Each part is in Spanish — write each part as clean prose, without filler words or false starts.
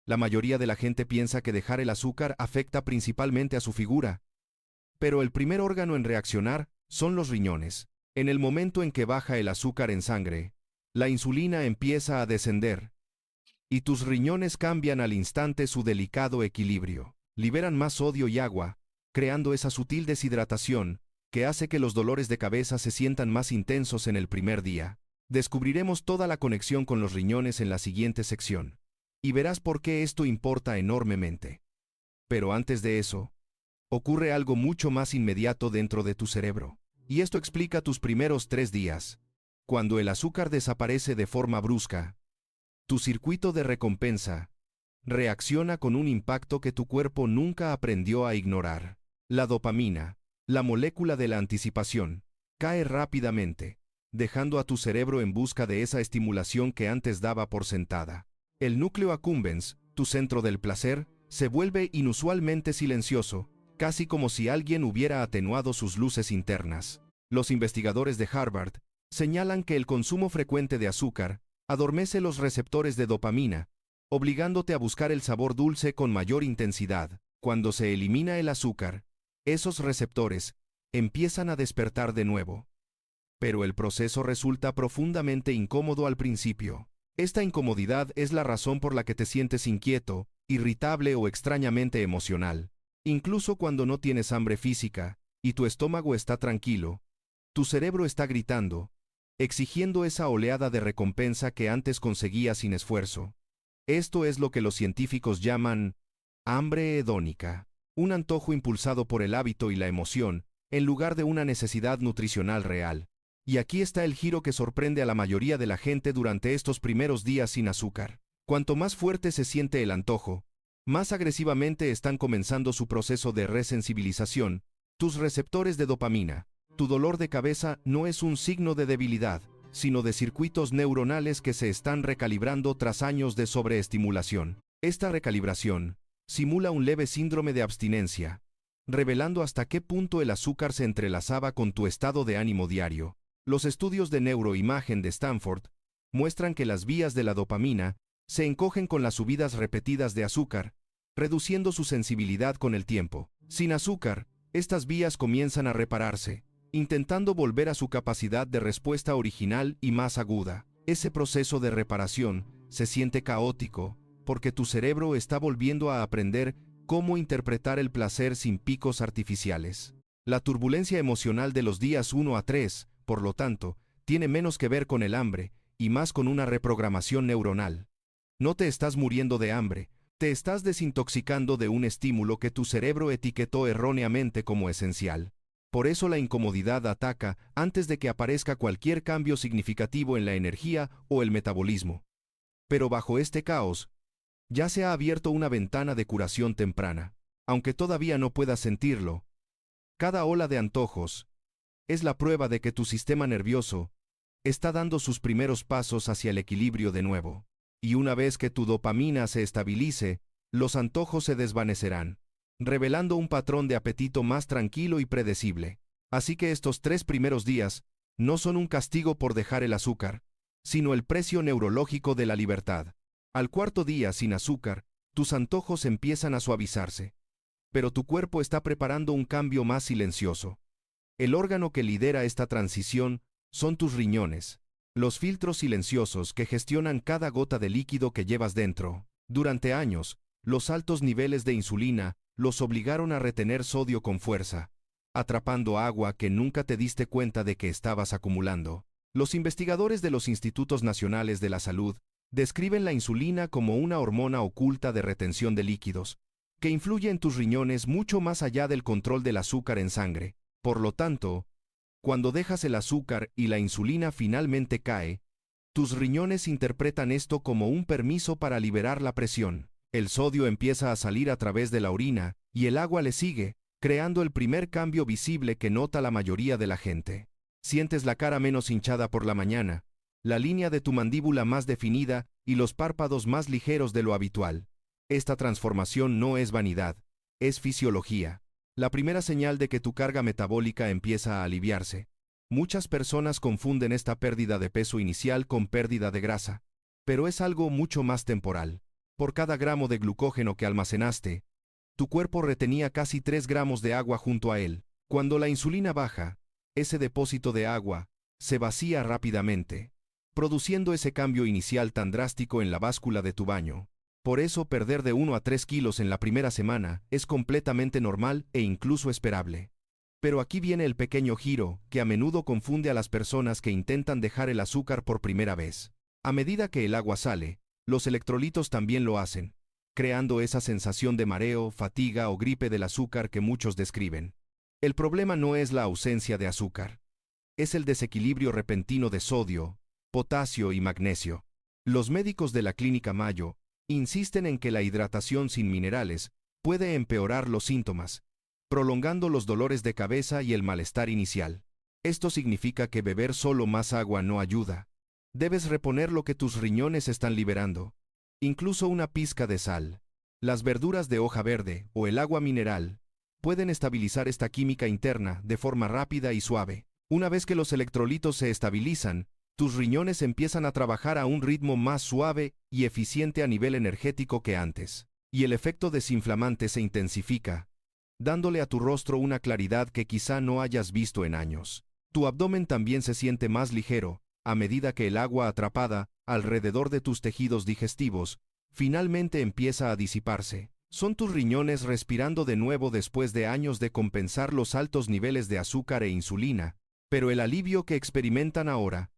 La mayoría de la gente piensa que dejar el azúcar afecta principalmente a su figura. Pero el primer órgano en reaccionar son los riñones. En el momento en que baja el azúcar en sangre, la insulina empieza a descender, y tus riñones cambian al instante su delicado equilibrio. Liberan más sodio y agua, creando esa sutil deshidratación que hace que los dolores de cabeza se sientan más intensos en el primer día. Descubriremos toda la conexión con los riñones en la siguiente sección, y verás por qué esto importa enormemente. Pero antes de eso, ocurre algo mucho más inmediato dentro de tu cerebro, y esto explica tus primeros 3 días. Cuando el azúcar desaparece de forma brusca, tu circuito de recompensa reacciona con un impacto que tu cuerpo nunca aprendió a ignorar. La dopamina, la molécula de la anticipación, cae rápidamente, dejando a tu cerebro en busca de esa estimulación que antes daba por sentada. El núcleo accumbens, tu centro del placer, se vuelve inusualmente silencioso, casi como si alguien hubiera atenuado sus luces internas. Los investigadores de Harvard señalan que el consumo frecuente de azúcar adormece los receptores de dopamina, obligándote a buscar el sabor dulce con mayor intensidad. Cuando se elimina el azúcar, esos receptores empiezan a despertar de nuevo. Pero el proceso resulta profundamente incómodo al principio. Esta incomodidad es la razón por la que te sientes inquieto, irritable o extrañamente emocional. Incluso cuando no tienes hambre física y tu estómago está tranquilo, tu cerebro está gritando, exigiendo esa oleada de recompensa que antes conseguías sin esfuerzo. Esto es lo que los científicos llaman hambre hedónica, un antojo impulsado por el hábito y la emoción, en lugar de una necesidad nutricional real. Y aquí está el giro que sorprende a la mayoría de la gente durante estos primeros días sin azúcar. Cuanto más fuerte se siente el antojo, más agresivamente están comenzando su proceso de resensibilización. Tus receptores de dopamina, tu dolor de cabeza no es un signo de debilidad, sino de circuitos neuronales que se están recalibrando tras años de sobreestimulación. Esta recalibración simula un leve síndrome de abstinencia, revelando hasta qué punto el azúcar se entrelazaba con tu estado de ánimo diario. Los estudios de neuroimagen de Stanford muestran que las vías de la dopamina se encogen con las subidas repetidas de azúcar, reduciendo su sensibilidad con el tiempo. Sin azúcar, estas vías comienzan a repararse, intentando volver a su capacidad de respuesta original y más aguda. Ese proceso de reparación se siente caótico, porque tu cerebro está volviendo a aprender cómo interpretar el placer sin picos artificiales. La turbulencia emocional de los días 1 a 3, por lo tanto, tiene menos que ver con el hambre y más con una reprogramación neuronal. No te estás muriendo de hambre, te estás desintoxicando de un estímulo que tu cerebro etiquetó erróneamente como esencial. Por eso la incomodidad ataca antes de que aparezca cualquier cambio significativo en la energía o el metabolismo. Pero bajo este caos, ya se ha abierto una ventana de curación temprana. Aunque todavía no puedas sentirlo, cada ola de antojos es la prueba de que tu sistema nervioso está dando sus primeros pasos hacia el equilibrio de nuevo. Y una vez que tu dopamina se estabilice, los antojos se desvanecerán, revelando un patrón de apetito más tranquilo y predecible. Así que estos 3 primeros días no son un castigo por dejar el azúcar, sino el precio neurológico de la libertad. Al 4.º día sin azúcar, tus antojos empiezan a suavizarse. Pero tu cuerpo está preparando un cambio más silencioso. El órgano que lidera esta transición son tus riñones, los filtros silenciosos que gestionan cada gota de líquido que llevas dentro. Durante años, los altos niveles de insulina los obligaron a retener sodio con fuerza, atrapando agua que nunca te diste cuenta de que estabas acumulando. Los investigadores de los Institutos Nacionales de la Salud describen la insulina como una hormona oculta de retención de líquidos, que influye en tus riñones mucho más allá del control del azúcar en sangre. Por lo tanto, cuando dejas el azúcar y la insulina finalmente cae, tus riñones interpretan esto como un permiso para liberar la presión. El sodio empieza a salir a través de la orina, y el agua le sigue, creando el primer cambio visible que nota la mayoría de la gente. Sientes la cara menos hinchada por la mañana, la línea de tu mandíbula más definida y los párpados más ligeros de lo habitual. Esta transformación no es vanidad, es fisiología. La primera señal de que tu carga metabólica empieza a aliviarse. Muchas personas confunden esta pérdida de peso inicial con pérdida de grasa, pero es algo mucho más temporal. Por cada gramo de glucógeno que almacenaste, tu cuerpo retenía casi 3 gramos de agua junto a él. Cuando la insulina baja, ese depósito de agua se vacía rápidamente, produciendo ese cambio inicial tan drástico en la báscula de tu baño. Por eso perder de 1 a 3 kilos en la primera semana es completamente normal e incluso esperable. Pero aquí viene el pequeño giro que a menudo confunde a las personas que intentan dejar el azúcar por primera vez. A medida que el agua sale, los electrolitos también lo hacen, creando esa sensación de mareo, fatiga o gripe del azúcar que muchos describen. El problema no es la ausencia de azúcar, es el desequilibrio repentino de sodio, potasio y magnesio. Los médicos de la Clínica Mayo insisten en que la hidratación sin minerales puede empeorar los síntomas, prolongando los dolores de cabeza y el malestar inicial. Esto significa que beber solo más agua no ayuda. Debes reponer lo que tus riñones están liberando, incluso una pizca de sal. Las verduras de hoja verde o el agua mineral pueden estabilizar esta química interna de forma rápida y suave. Una vez que los electrolitos se estabilizan, tus riñones empiezan a trabajar a un ritmo más suave y eficiente a nivel energético que antes, y el efecto desinflamante se intensifica, dándole a tu rostro una claridad que quizá no hayas visto en años. Tu abdomen también se siente más ligero, a medida que el agua atrapada alrededor de tus tejidos digestivos finalmente empieza a disiparse. Son tus riñones respirando de nuevo después de años de compensar los altos niveles de azúcar e insulina, pero el alivio que experimentan ahora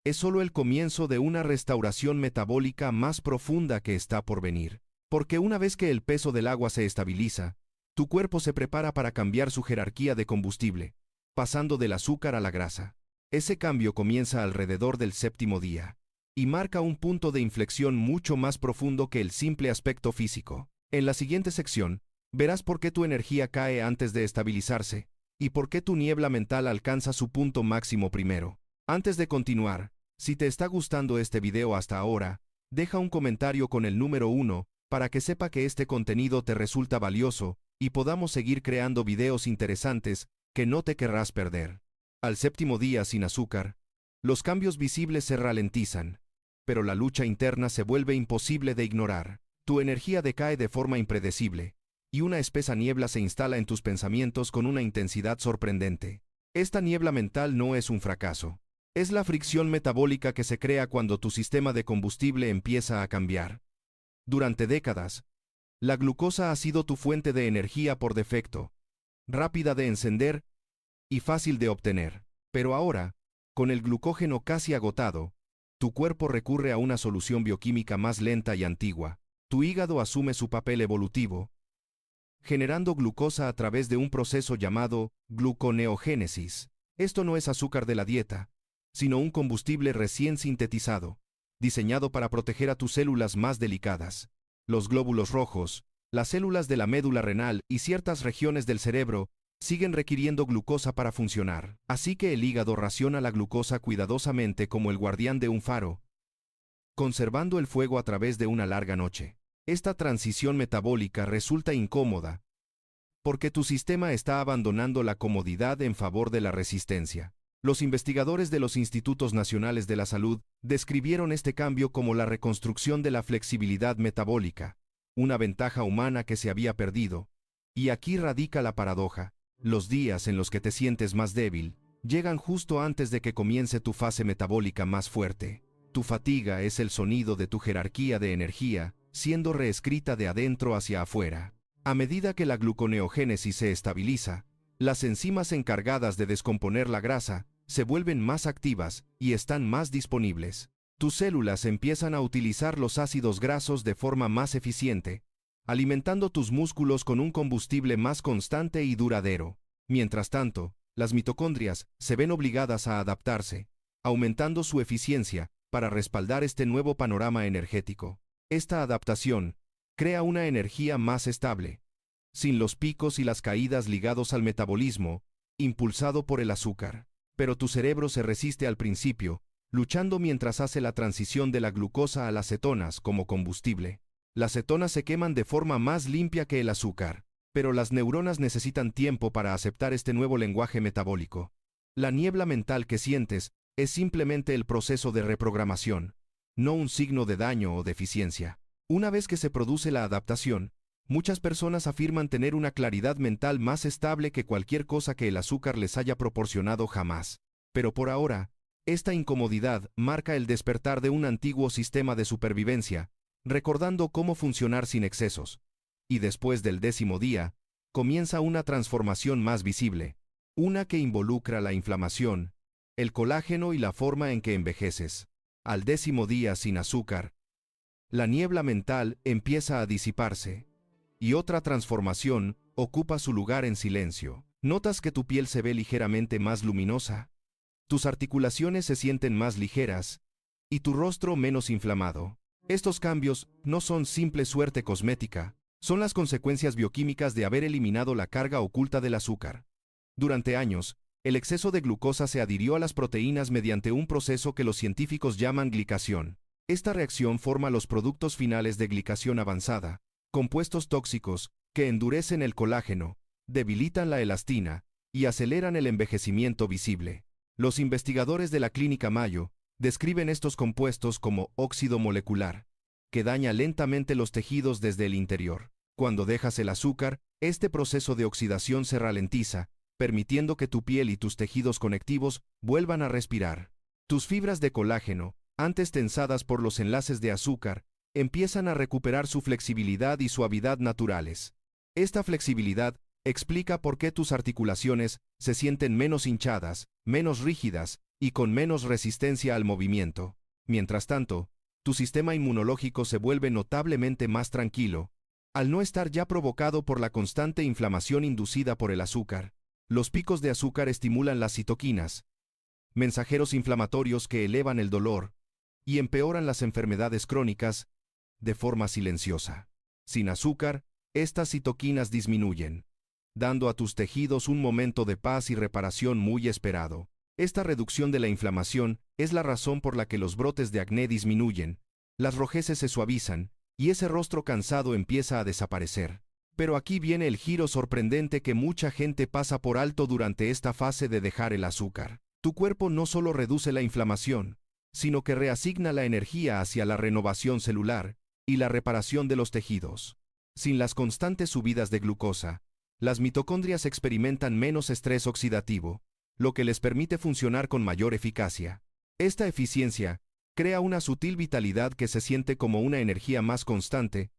es solo el comienzo de una restauración metabólica más profunda que está por venir. Porque una vez que el peso del agua se estabiliza, tu cuerpo se prepara para cambiar su jerarquía de combustible, pasando del azúcar a la grasa. Ese cambio comienza alrededor del 7º día, y marca un punto de inflexión mucho más profundo que el simple aspecto físico. En la siguiente sección, verás por qué tu energía cae antes de estabilizarse, y por qué tu niebla mental alcanza su punto máximo primero. Antes de continuar, si te está gustando este video hasta ahora, deja un comentario con el número 1 para que sepa que este contenido te resulta valioso y podamos seguir creando videos interesantes que no te querrás perder. Al 7º día sin azúcar, los cambios visibles se ralentizan, pero la lucha interna se vuelve imposible de ignorar. Tu energía decae de forma impredecible, y una espesa niebla se instala en tus pensamientos con una intensidad sorprendente. Esta niebla mental no es un fracaso. Es la fricción metabólica que se crea cuando tu sistema de combustible empieza a cambiar. Durante décadas, la glucosa ha sido tu fuente de energía por defecto, rápida de encender y fácil de obtener. Pero ahora, con el glucógeno casi agotado, tu cuerpo recurre a una solución bioquímica más lenta y antigua. Tu hígado asume su papel evolutivo, generando glucosa a través de un proceso llamado gluconeogénesis. Esto no es azúcar de la dieta, sino un combustible recién sintetizado, diseñado para proteger a tus células más delicadas. Los glóbulos rojos, las células de la médula renal y ciertas regiones del cerebro siguen requiriendo glucosa para funcionar. Así que el hígado raciona la glucosa cuidadosamente como el guardián de un faro, conservando el fuego a través de una larga noche. Esta transición metabólica resulta incómoda, porque tu sistema está abandonando la comodidad en favor de la resistencia. Los investigadores de los Institutos Nacionales de la Salud describieron este cambio como la reconstrucción de la flexibilidad metabólica, una ventaja humana que se había perdido. Y aquí radica la paradoja. Los días en los que te sientes más débil llegan justo antes de que comience tu fase metabólica más fuerte. Tu fatiga es el sonido de tu jerarquía de energía, siendo reescrita de adentro hacia afuera. A medida que la gluconeogénesis se estabiliza, las enzimas encargadas de descomponer la grasa se vuelven más activas y están más disponibles. Tus células empiezan a utilizar los ácidos grasos de forma más eficiente, alimentando tus músculos con un combustible más constante y duradero. Mientras tanto, las mitocondrias se ven obligadas a adaptarse, aumentando su eficiencia para respaldar este nuevo panorama energético. Esta adaptación crea una energía más estable, sin los picos y las caídas ligados al metabolismo, impulsado por el azúcar. Pero tu cerebro se resiste al principio, luchando mientras hace la transición de la glucosa a las cetonas como combustible. Las cetonas se queman de forma más limpia que el azúcar, pero las neuronas necesitan tiempo para aceptar este nuevo lenguaje metabólico. La niebla mental que sientes es simplemente el proceso de reprogramación, no un signo de daño o deficiencia. Una vez que se produce la adaptación, muchas personas afirman tener una claridad mental más estable que cualquier cosa que el azúcar les haya proporcionado jamás. Pero por ahora, esta incomodidad marca el despertar de un antiguo sistema de supervivencia, recordando cómo funcionar sin excesos. Y después del 10º día, comienza una transformación más visible, una que involucra la inflamación, el colágeno y la forma en que envejeces. Al 10º día sin azúcar, la niebla mental empieza a disiparse, y otra transformación ocupa su lugar en silencio. Notas que tu piel se ve ligeramente más luminosa, tus articulaciones se sienten más ligeras, y tu rostro menos inflamado. Estos cambios no son simple suerte cosmética, son las consecuencias bioquímicas de haber eliminado la carga oculta del azúcar. Durante años, el exceso de glucosa se adhirió a las proteínas mediante un proceso que los científicos llaman glicación. Esta reacción forma los productos finales de glicación avanzada, compuestos tóxicos que endurecen el colágeno, debilitan la elastina y aceleran el envejecimiento visible. Los investigadores de la Clínica Mayo describen estos compuestos como óxido molecular, que daña lentamente los tejidos desde el interior. Cuando dejas el azúcar, este proceso de oxidación se ralentiza, permitiendo que tu piel y tus tejidos conectivos vuelvan a respirar. Tus fibras de colágeno, antes tensadas por los enlaces de azúcar, empiezan a recuperar su flexibilidad y suavidad naturales. Esta flexibilidad explica por qué tus articulaciones se sienten menos hinchadas, menos rígidas y con menos resistencia al movimiento. Mientras tanto, tu sistema inmunológico se vuelve notablemente más tranquilo, al no estar ya provocado por la constante inflamación inducida por el azúcar. Los picos de azúcar estimulan las citoquinas, mensajeros inflamatorios que elevan el dolor y empeoran las enfermedades crónicas de forma silenciosa. Sin azúcar, estas citoquinas disminuyen, dando a tus tejidos un momento de paz y reparación muy esperado. Esta reducción de la inflamación es la razón por la que los brotes de acné disminuyen, las rojeces se suavizan y ese rostro cansado empieza a desaparecer. Pero aquí viene el giro sorprendente que mucha gente pasa por alto durante esta fase de dejar el azúcar. Tu cuerpo no solo reduce la inflamación, sino que reasigna la energía hacia la renovación celular y la reparación de los tejidos. Sin las constantes subidas de glucosa, las mitocondrias experimentan menos estrés oxidativo, lo que les permite funcionar con mayor eficacia. Esta eficiencia crea una sutil vitalidad que se siente como una energía más constante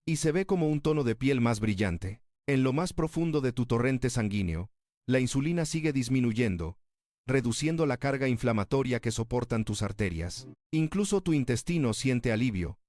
y se ve como un tono de piel más brillante. En lo más profundo de tu torrente sanguíneo, la insulina sigue disminuyendo, reduciendo la carga inflamatoria que soportan tus arterias. Incluso tu intestino siente alivio,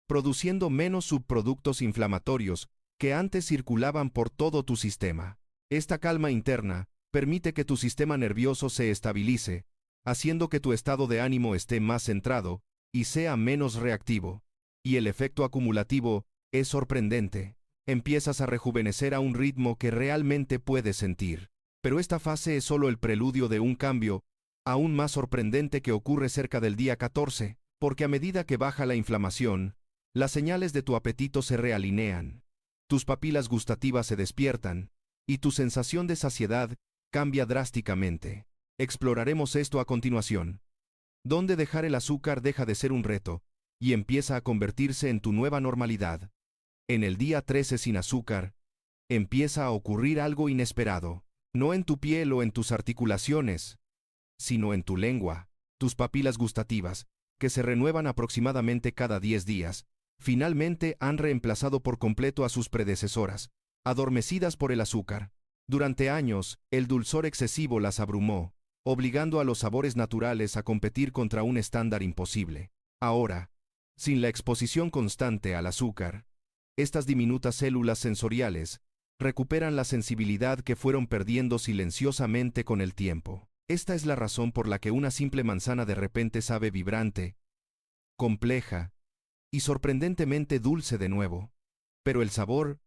produciendo menos subproductos inflamatorios que antes circulaban por todo tu sistema. Esta calma interna permite que tu sistema nervioso se estabilice, haciendo que tu estado de ánimo esté más centrado y sea menos reactivo. Y el efecto acumulativo es sorprendente. Empiezas a rejuvenecer a un ritmo que realmente puedes sentir. Pero esta fase es solo el preludio de un cambio aún más sorprendente que ocurre cerca del día 14, porque a medida que baja la inflamación, las señales de tu apetito se realinean, tus papilas gustativas se despiertan, y tu sensación de saciedad cambia drásticamente. Exploraremos esto a continuación. Donde dejar el azúcar deja de ser un reto, y empieza a convertirse en tu nueva normalidad. En el día 13 sin azúcar, empieza a ocurrir algo inesperado, no en tu piel o en tus articulaciones, sino en tu lengua. Tus papilas gustativas, que se renuevan aproximadamente cada 10 días, finalmente han reemplazado por completo a sus predecesoras, adormecidas por el azúcar. Durante años, el dulzor excesivo las abrumó, obligando a los sabores naturales a competir contra un estándar imposible. Ahora, sin la exposición constante al azúcar, estas diminutas células sensoriales recuperan la sensibilidad que fueron perdiendo silenciosamente con el tiempo. Esta es la razón por la que una simple manzana de repente sabe vibrante, compleja y sorprendentemente dulce de nuevo. Pero el sabor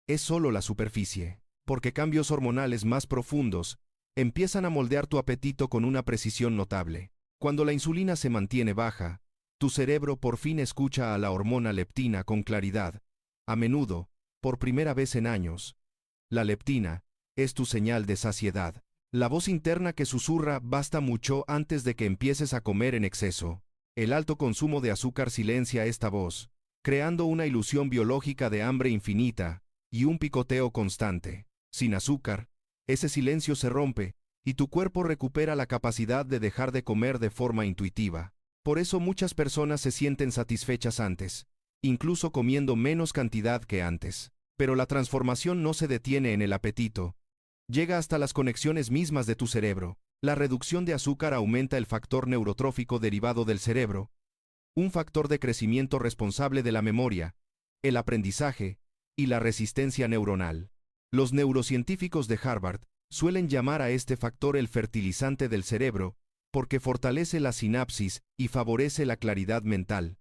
es solo la superficie, porque cambios hormonales más profundos empiezan a moldear tu apetito con una precisión notable. Cuando la insulina se mantiene baja, tu cerebro por fin escucha a la hormona leptina con claridad. A menudo, por primera vez en años, la leptina es tu señal de saciedad. La voz interna que susurra basta mucho antes de que empieces a comer en exceso. El alto consumo de azúcar silencia esta voz, creando una ilusión biológica de hambre infinita y un picoteo constante. Sin azúcar, ese silencio se rompe y tu cuerpo recupera la capacidad de dejar de comer de forma intuitiva. Por eso muchas personas se sienten satisfechas antes, incluso comiendo menos cantidad que antes. Pero la transformación no se detiene en el apetito. Llega hasta las conexiones mismas de tu cerebro. La reducción de azúcar aumenta el factor neurotrófico derivado del cerebro, un factor de crecimiento responsable de la memoria, el aprendizaje y la resistencia neuronal. Los neurocientíficos de Harvard suelen llamar a este factor el fertilizante del cerebro, porque fortalece la sinapsis y favorece la claridad mental.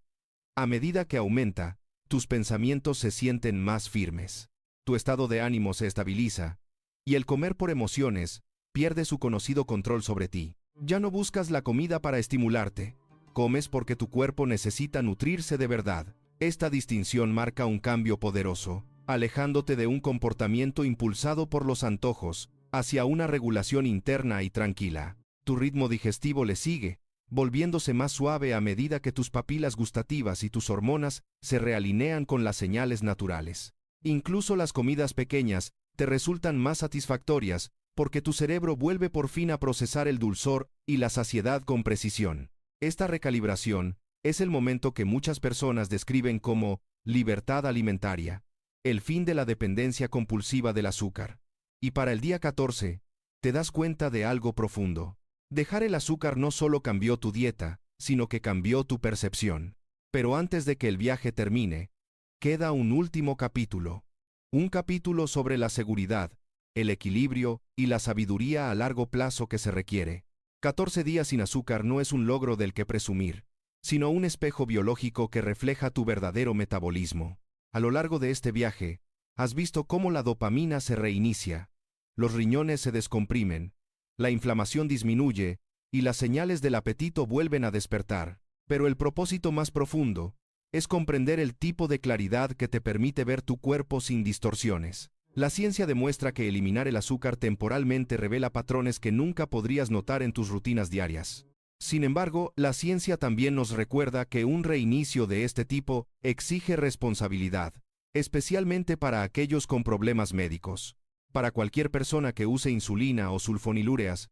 A medida que aumenta, tus pensamientos se sienten más firmes, tu estado de ánimo se estabiliza, y el comer por emociones pierde su conocido control sobre ti. Ya no buscas la comida para estimularte, comes porque tu cuerpo necesita nutrirse de verdad. Esta distinción marca un cambio poderoso, alejándote de un comportamiento impulsado por los antojos, hacia una regulación interna y tranquila. Tu ritmo digestivo le sigue, volviéndose más suave a medida que tus papilas gustativas y tus hormonas se realinean con las señales naturales. Incluso las comidas pequeñas te resultan más satisfactorias porque tu cerebro vuelve por fin a procesar el dulzor y la saciedad con precisión. Esta recalibración es el momento que muchas personas describen como libertad alimentaria, el fin de la dependencia compulsiva del azúcar. Y para el día 14, te das cuenta de algo profundo. Dejar el azúcar no solo cambió tu dieta, sino que cambió tu percepción. Pero antes de que el viaje termine, queda un último capítulo. Un capítulo sobre la seguridad, el equilibrio y la sabiduría a largo plazo que se requiere. 14 días sin azúcar no es un logro del que presumir, sino un espejo biológico que refleja tu verdadero metabolismo. A lo largo de este viaje, has visto cómo la dopamina se reinicia, los riñones se descomprimen, la inflamación disminuye y las señales del apetito vuelven a despertar. Pero el propósito más profundo es comprender el tipo de claridad que te permite ver tu cuerpo sin distorsiones. La ciencia demuestra que eliminar el azúcar temporalmente revela patrones que nunca podrías notar en tus rutinas diarias. Sin embargo, la ciencia también nos recuerda que un reinicio de este tipo exige responsabilidad, especialmente para aquellos con problemas médicos. Para cualquier persona que use insulina o sulfonilúreas,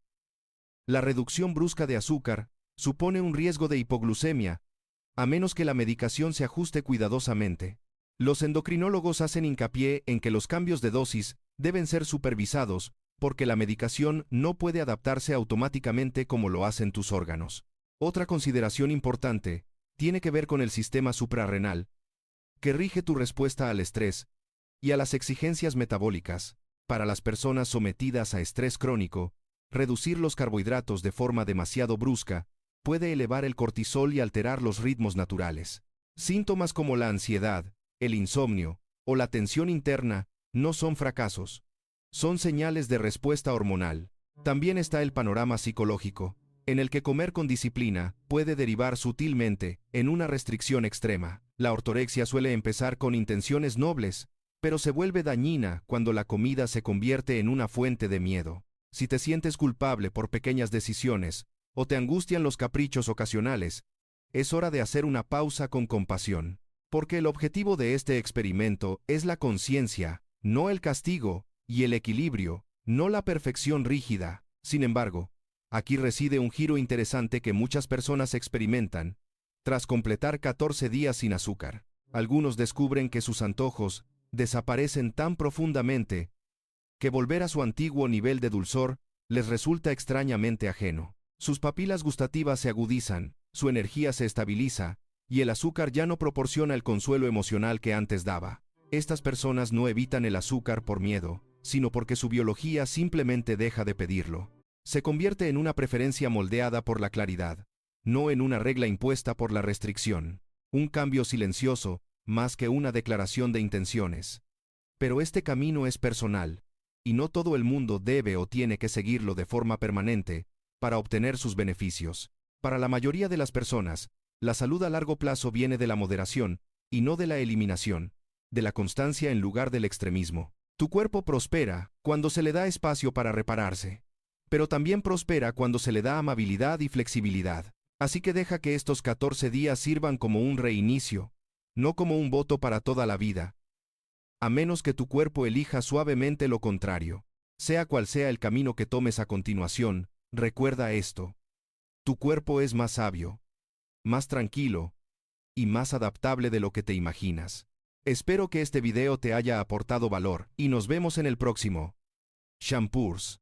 la reducción brusca de azúcar supone un riesgo de hipoglucemia, a menos que la medicación se ajuste cuidadosamente. Los endocrinólogos hacen hincapié en que los cambios de dosis deben ser supervisados porque la medicación no puede adaptarse automáticamente como lo hacen tus órganos. Otra consideración importante tiene que ver con el sistema suprarrenal, que rige tu respuesta al estrés y a las exigencias metabólicas. Para las personas sometidas a estrés crónico, reducir los carbohidratos de forma demasiado brusca puede elevar el cortisol y alterar los ritmos naturales. Síntomas como la ansiedad, el insomnio o la tensión interna no son fracasos, son señales de respuesta hormonal. También está el panorama psicológico, en el que comer con disciplina puede derivar sutilmente en una restricción extrema. La ortorexia suele empezar con intenciones nobles, pero se vuelve dañina cuando la comida se convierte en una fuente de miedo. Si te sientes culpable por pequeñas decisiones o te angustian los caprichos ocasionales, es hora de hacer una pausa con compasión. Porque el objetivo de este experimento es la conciencia, no el castigo, y el equilibrio, no la perfección rígida. Sin embargo, aquí reside un giro interesante que muchas personas experimentan tras completar 14 días sin azúcar. Algunos descubren que sus antojos desaparecen tan profundamente que volver a su antiguo nivel de dulzor les resulta extrañamente ajeno. Sus papilas gustativas se agudizan, su energía se estabiliza, y el azúcar ya no proporciona el consuelo emocional que antes daba. Estas personas no evitan el azúcar por miedo, sino porque su biología simplemente deja de pedirlo. Se convierte en una preferencia moldeada por la claridad, no en una regla impuesta por la restricción. Un cambio silencioso, más que una declaración de intenciones. Pero este camino es personal, y no todo el mundo debe o tiene que seguirlo de forma permanente para obtener sus beneficios. Para la mayoría de las personas, la salud a largo plazo viene de la moderación, y no de la eliminación, de la constancia en lugar del extremismo. Tu cuerpo prospera cuando se le da espacio para repararse, pero también prospera cuando se le da amabilidad y flexibilidad. Así que deja que estos 14 días sirvan como un reinicio, no como un voto para toda la vida. A menos que tu cuerpo elija suavemente lo contrario. Sea cual sea el camino que tomes a continuación, recuerda esto. Tu cuerpo es más sabio, más tranquilo y más adaptable de lo que te imaginas. Espero que este video te haya aportado valor y nos vemos en el próximo. Shampoos.